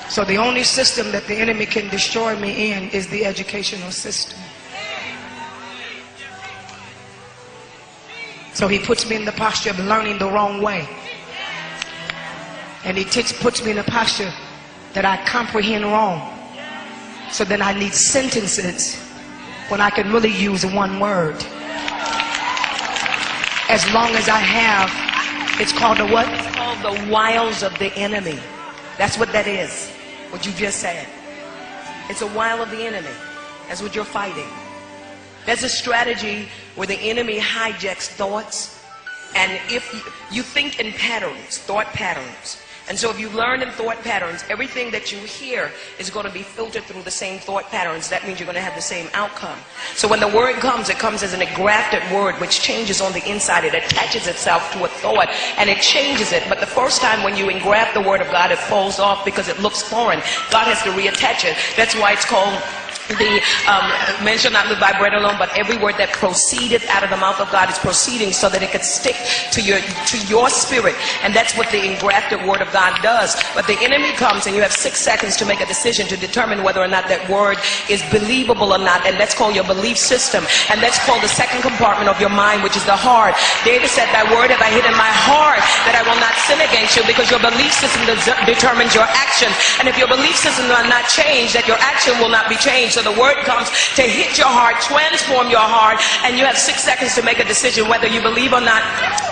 So the only system that the enemy can destroy me in is the educational system. So he puts me in the posture of learning the wrong way. And he puts me in a posture that I comprehend wrong. So then I need sentences when I can really use one word. As long as I have, it's called the what? It's called the wiles of the enemy. That's what that is. What you just said. It's a wile of the enemy. That's what you're fighting. There's a strategy where the enemy hijacks thoughts. And if you think in patterns, thought patterns. And so if you learn in thought patterns, everything that you hear is going to be filtered through the same thought patterns. That means you're going to have the same outcome. So when the word comes, it comes as an engrafted word which changes on the inside. It attaches itself to a thought and it changes it. But the first time when you engraft the word of God, it falls off because it looks foreign. God has to reattach it. That's why it's called the man shall not live by bread alone, but every word that proceedeth out of the mouth of God is proceeding so that it could stick to your spirit. And that's what the engrafted word of God does. But the enemy comes and you have 6 seconds to make a decision to determine whether or not that word is believable or not. And that's called your belief system. And that's called the second compartment of your mind, which is the heart. David said, thy word have I hid in my heart that I will not sin against you, because your belief system determines your action. And if your belief system are not changed, that your action will not be changed. So the word comes to hit your heart, transform your heart, and you have 6 seconds to make a decision whether you believe or not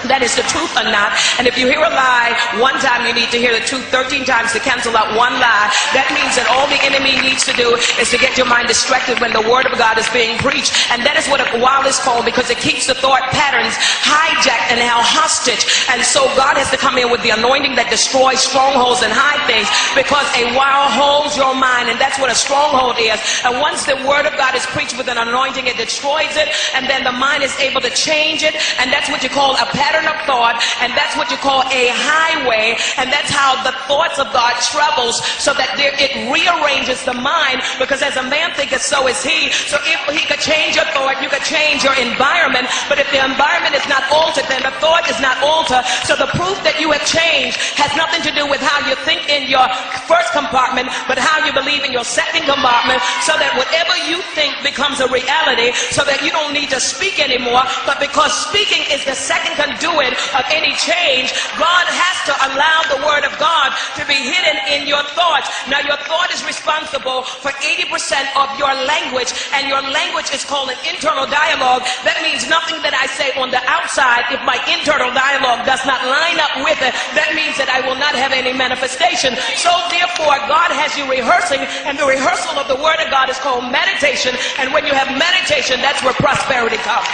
that is the truth or not. And if you hear a lie one time, you need to hear the truth 13 times to cancel out one lie. That means that all the enemy needs to do is to get your mind distracted when the word of God is being preached. And that is what a wile is called, because it keeps the thought patterns hijacked and held hostage. And so God has to come in with the anointing that destroys strongholds and high things, because a wile holds your mind, and that's what a stronghold is. And once the word of God is preached with an anointing, it destroys it, and then the mind is able to change it. And that's what you call a pattern of thought, and that's what you call a highway. And that's how the thoughts of God travels, so that it rearranges the mind, because as a man thinketh, so is he. So if he could change your thought, you could change your environment. But if the environment is not altered, then the thought is not altered. So the proof that you have changed has nothing to do with how you think in your first compartment, but how you believe in your second compartment, so that whatever you think becomes a reality, so that you don't need to speak anymore. But because speaking is the second conduit of any change, God has to allow the word of God to be hidden in your thoughts. Now your thought is responsible for 80% of your language, and your language is called an internal dialogue. That means nothing that I say on the outside, if my internal dialogue does not line up with it, that means that I will not have any manifestation. So therefore God has you rehearsing, and the rehearsal of the word of God is called meditation. And when you have meditation, that's where prosperity comes.